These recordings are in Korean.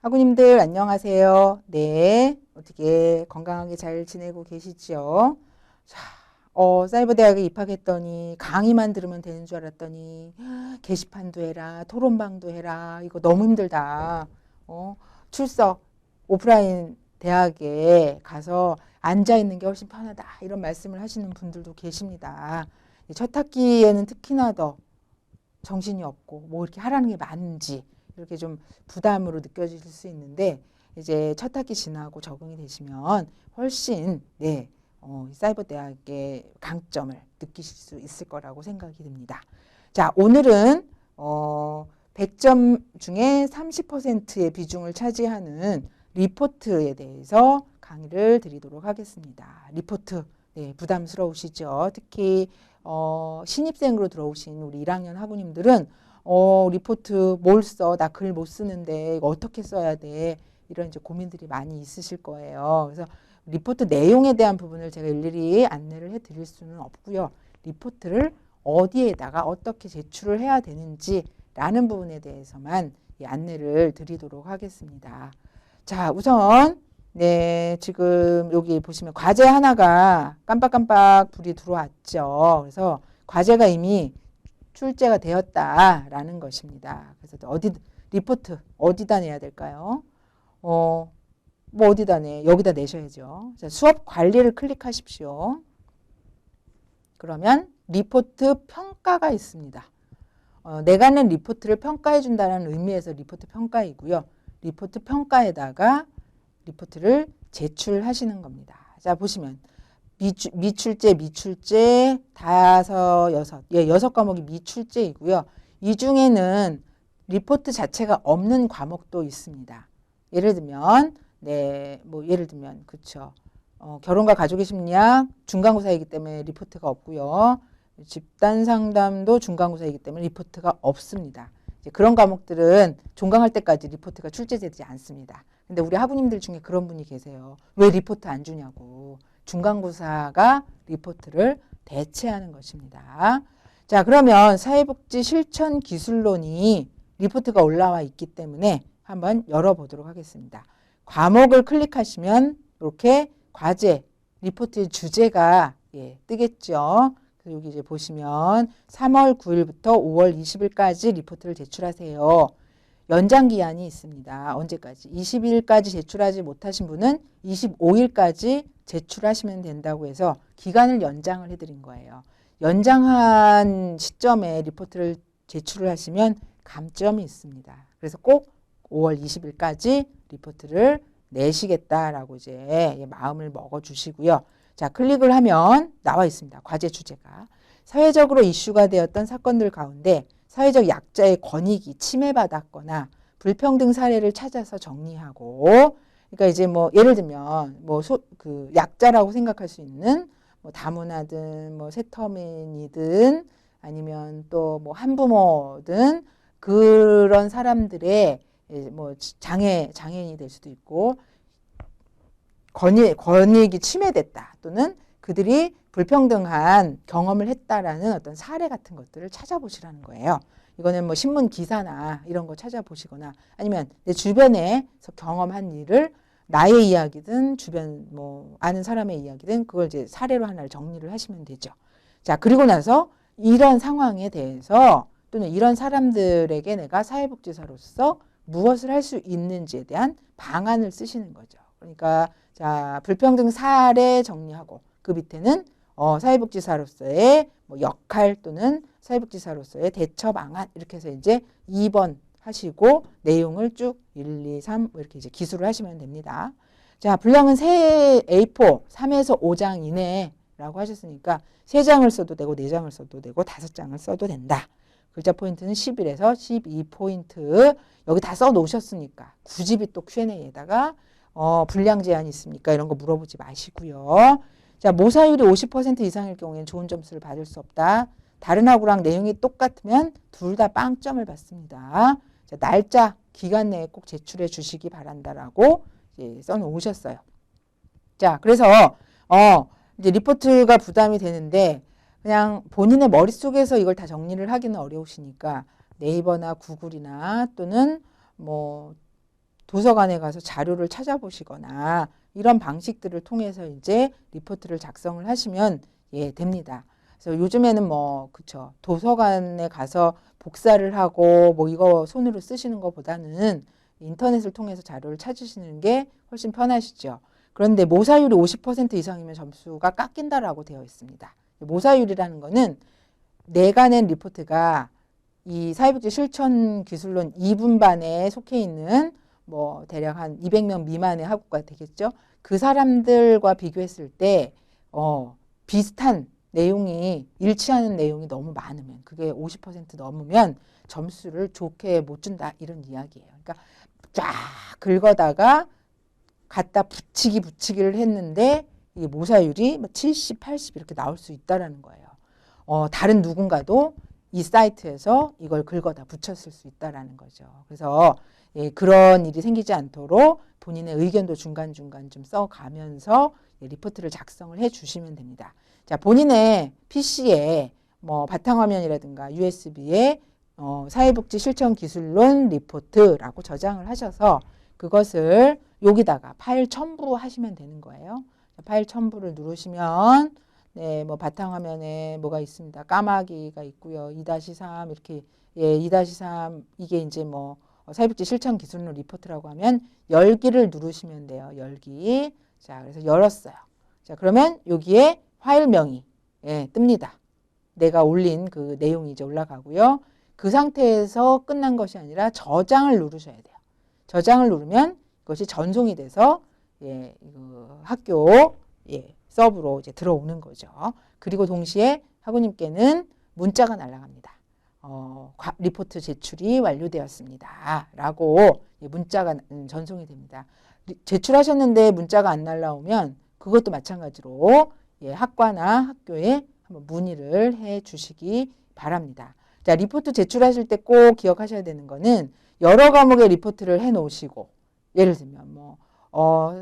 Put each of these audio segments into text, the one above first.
학우님들 안녕하세요. 네, 어떻게 건강하게 잘 지내고 계시죠? 자, 사이버대학에 입학했더니 강의만 들으면 되는 줄 알았더니 게시판도 해라, 토론방도 해라. 이거 너무 힘들다. 어, 출석 오프라인 대학에 가서 앉아 있는 게 훨씬 편하다. 이런 말씀을 하시는 분들도 계십니다. 첫 학기에는 특히나 더 정신이 없고 뭐 이렇게 하라는 게 많은지 이렇게 좀 부담으로 느껴질 수 있는데 이제 첫 학기 지나고 적응이 되시면 훨씬 사이버 대학의 강점을 느끼실 수 있을 거라고 생각이 듭니다. 자, 오늘은 100점 중에 30%의 비중을 차지하는 리포트에 대해서 강의를 드리도록 하겠습니다. 리포트, 부담스러우시죠? 특히 신입생으로 들어오신 우리 1학년 학우님들은 리포트 뭘 써? 나 글 못 쓰는데 이거 어떻게 써야 돼? 이런 이제 고민들이 많이 있으실 거예요. 그래서 리포트 내용에 대한 부분을 제가 일일이 안내를 해 드릴 수는 없고요. 리포트를 어디에다가 어떻게 제출을 해야 되는지라는 부분에 대해서만 안내를 드리도록 하겠습니다. 자, 우선 지금 여기 보시면 과제 하나가 깜빡깜빡 불이 들어왔죠. 그래서 과제가 이미 출제가 되었다라는 것입니다. 그래서 리포트 어디다 내야 될까요? 뭐 어디다 여기다 내셔야죠. 자, 수업 관리를 클릭하십시오. 그러면 리포트 평가가 있습니다. 내가 낸 리포트를 평가해 준다는 의미에서 리포트 평가이고요. 리포트 평가에다가 리포트를 제출하시는 겁니다. 자, 보시면 미출제 여섯 과목이 미출제이고요. 이 중에는 리포트 자체가 없는 과목도 있습니다. 예를 들면 그쵸. 결혼과 가족의 심리학 중간고사이기 때문에 리포트가 없고요. 집단 상담도 중간고사이기 때문에 리포트가 없습니다. 이제 그런 과목들은 종강할 때까지 리포트가 출제되지 않습니다. 근데 우리 학우님들 중에 그런 분이 계세요. 왜 리포트 안 주냐고. 중간고사가 리포트를 대체하는 것입니다. 자, 그러면 사회복지 실천 기술론이 리포트가 올라와 있기 때문에 한번 열어보도록 하겠습니다. 과목을 클릭하시면 이렇게 과제, 리포트의 주제가 뜨겠죠. 여기 이제 보시면 3월 9일부터 5월 20일까지 리포트를 제출하세요. 연장 기한이 있습니다. 언제까지? 20일까지 제출하지 못하신 분은 25일까지 제출하시면 된다고 해서 기간을 연장을 해드린 거예요. 연장한 시점에 리포트를 제출을 하시면 감점이 있습니다. 그래서 꼭 5월 20일까지 리포트를 내시겠다라고 이제 마음을 먹어주시고요. 자, 클릭을 하면 나와 있습니다. 과제 주제가. 사회적으로 이슈가 되었던 사건들 가운데 사회적 약자의 권익이 침해받았거나 불평등 사례를 찾아서 정리하고, 그러니까 이제 예를 들면 그 약자라고 생각할 수 있는 다문화든 세터민이든 아니면 또 한부모든 그런 사람들의 장애인이 될 수도 있고 권익이 침해됐다 또는 그들이 불평등한 경험을 했다라는 어떤 사례 같은 것들을 찾아보시라는 거예요. 이거는 신문 기사나 이런 거 찾아보시거나 아니면 내 주변에서 경험한 일을 나의 이야기든 주변 아는 사람의 이야기든 그걸 이제 사례로 하나를 정리를 하시면 되죠. 자, 그리고 나서 이런 상황에 대해서 또는 이런 사람들에게 내가 사회복지사로서 무엇을 할 수 있는지에 대한 방안을 쓰시는 거죠. 그러니까 자, 불평등 사례 정리하고 그 밑에는 사회복지사로서의 역할 또는 사회복지사로서의 대처 방안 이렇게 해서 이제 2번 하시고 내용을 쭉 1, 2, 3 이렇게 이제 기술을 하시면 됩니다. 자, 분량은 새 A4 3에서 5장 이내라고 하셨으니까 3장을 써도 되고 4장을 써도 되고 5장을 써도 된다. 글자 포인트는 11에서 12포인트 여기 다 써 놓으셨으니까 굳이 또 Q&A에다가 분량 제한이 있습니까? 이런 거 물어보지 마시고요. 자, 모사율이 50% 이상일 경우에는 좋은 점수를 받을 수 없다. 다른 학우랑 내용이 똑같으면 둘 다 빵점을 받습니다. 자, 날짜, 기간 내에 꼭 제출해 주시기 바란다라고 써 놓으셨어요. 자, 그래서 이제 리포트가 부담이 되는데 그냥 본인의 머릿속에서 이걸 다 정리를 하기는 어려우시니까 네이버나 구글이나 또는 도서관에 가서 자료를 찾아보시거나 이런 방식들을 통해서 이제 리포트를 작성을 하시면 됩니다. 그래서 요즘에는 뭐 그쵸, 도서관에 가서 복사를 하고 뭐 이거 손으로 쓰시는 것보다는 인터넷을 통해서 자료를 찾으시는 게 훨씬 편하시죠. 그런데 모사율이 50% 이상이면 점수가 깎인다라고 되어 있습니다. 모사율이라는 거는 내가 낸 리포트가 이 사회복지 실천 기술론 2분반에 속해 있는 뭐 대략 한 200명 미만의 학우가 되겠죠. 그 사람들과 비교했을 때 비슷한 내용이 일치하는 내용이 너무 많으면, 그게 50% 넘으면 점수를 좋게 못 준다, 이런 이야기예요. 그러니까 쫙 긁어다가 갖다 붙이기를 했는데 이 모사율이 70, 80 이렇게 나올 수 있다라는 거예요. 다른 누군가도 이 사이트에서 이걸 긁어다 붙였을 수 있다라는 거죠. 그래서 그런 일이 생기지 않도록 본인의 의견도 중간중간 좀 써가면서 리포트를 작성을 해 주시면 됩니다. 자, 본인의 PC에 뭐 바탕화면이라든가 USB에 사회복지 실천 기술론 리포트라고 저장을 하셔서 그것을 여기다가 파일 첨부하시면 되는 거예요. 파일 첨부를 누르시면 뭐 바탕화면에 뭐가 있습니다. 까마귀가 있고요. 2-3 이렇게 2-3 이게 이제 뭐 사회복지 실천 기술론 리포트라고 하면 열기를 누르시면 돼요. 열기. 자, 그래서 열었어요. 자, 그러면 여기에 파일명이 뜹니다. 내가 올린 그 내용이 이제 올라가고요. 그 상태에서 끝난 것이 아니라 저장을 누르셔야 돼요. 저장을 누르면 그것이 전송이 돼서 학교 서브로 이제 들어오는 거죠. 그리고 동시에 학우님께는 문자가 날아갑니다. 리포트 제출이 완료되었습니다. 라고 문자가 전송이 됩니다. 제출하셨는데 문자가 안 날라오면 그것도 마찬가지로 학과나 학교에 한번 문의를 해 주시기 바랍니다. 자, 리포트 제출하실 때 꼭 기억하셔야 되는 거는 여러 과목의 리포트를 해 놓으시고, 예를 들면 뭐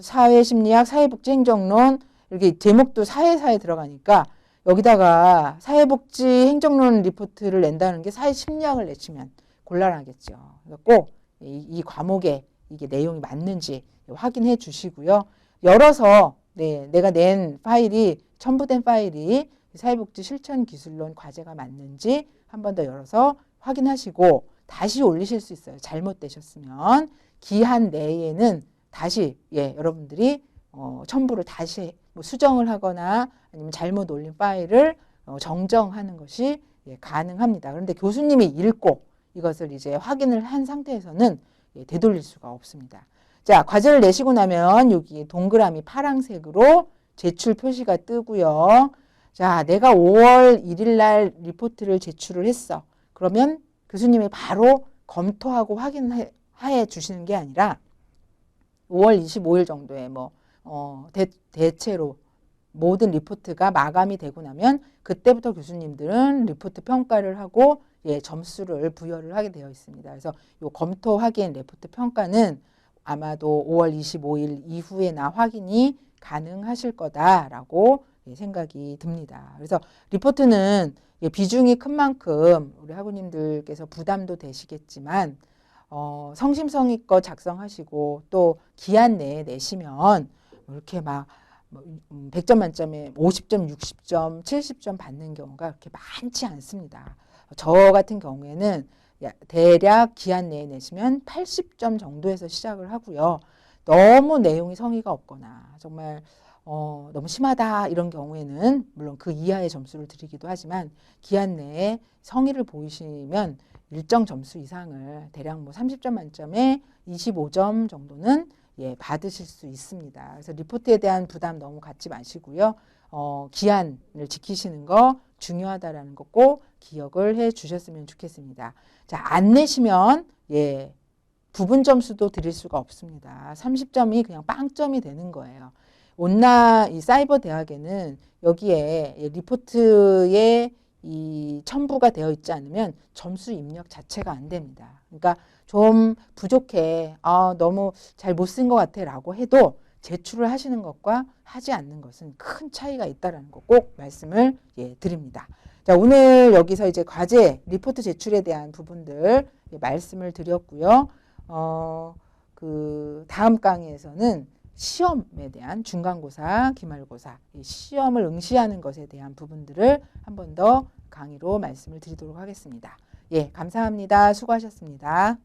사회심리학, 사회복지 행정론, 이렇게 제목도 사회사에 들어가니까 여기다가 사회복지 행정론 리포트를 낸다는 게 사회심리학을 내시면 곤란하겠죠. 꼭 이 과목에 이게 내용이 맞는지 확인해 주시고요. 열어서 내가 낸 파일이, 첨부된 파일이 사회복지 실천 기술론 과제가 맞는지 한 번 더 열어서 확인하시고 다시 올리실 수 있어요. 잘못되셨으면 기한 내에는 다시 여러분들이 첨부를 다시 뭐 수정을 하거나 아니면 잘못 올린 파일을 정정하는 것이 가능합니다. 그런데 교수님이 읽고 이것을 이제 확인을 한 상태에서는 되돌릴 수가 없습니다. 자, 과제를 내시고 나면 여기 동그라미 파란색으로 제출 표시가 뜨고요. 자, 내가 5월 1일 날 리포트를 제출을 했어. 그러면 교수님이 바로 검토하고 확인해 주시는 게 아니라 5월 25일 정도에 대체로 모든 리포트가 마감이 되고 나면 그때부터 교수님들은 리포트 평가를 하고 점수를 부여를 하게 되어 있습니다. 그래서 요 검토 확인 리포트 평가는 아마도 5월 25일 이후에나 확인이 가능하실 거다라고 생각이 듭니다. 그래서 리포트는 비중이 큰 만큼 우리 학우님들께서 부담도 되시겠지만 성심성의껏 작성하시고 또 기한 내에 내시면 이렇게 막 100점 만점에 50점, 60점, 70점 받는 경우가 그렇게 많지 않습니다. 저 같은 경우에는 대략 기한 내에 내시면 80점 정도에서 시작을 하고요. 너무 내용이 성의가 없거나 정말 너무 심하다 이런 경우에는 물론 그 이하의 점수를 드리기도 하지만 기한 내에 성의를 보이시면 일정 점수 이상을 대략 30점 만점에 25점 정도는 받으실 수 있습니다. 그래서 리포트에 대한 부담 너무 갖지 마시고요. 기한을 지키시는 거 중요하다라는 거 꼭 기억을 해 주셨으면 좋겠습니다. 자, 안 내시면 부분 점수도 드릴 수가 없습니다. 30점이 그냥 빵점이 되는 거예요. 이 사이버 대학에는 여기에 리포트에 이 첨부가 되어 있지 않으면 점수 입력 자체가 안 됩니다. 그러니까 좀 부족해, 너무 잘 못 쓴 것 같아 라고 해도 제출을 하시는 것과 하지 않는 것은 큰 차이가 있다는 거 꼭 말씀을 드립니다. 자, 오늘 여기서 이제 과제, 리포트 제출에 대한 부분들 말씀을 드렸고요. 다음 강의에서는 시험에 대한 중간고사, 기말고사, 이 시험을 응시하는 것에 대한 부분들을 한 번 더 강의로 말씀을 드리도록 하겠습니다. 예, 감사합니다. 수고하셨습니다.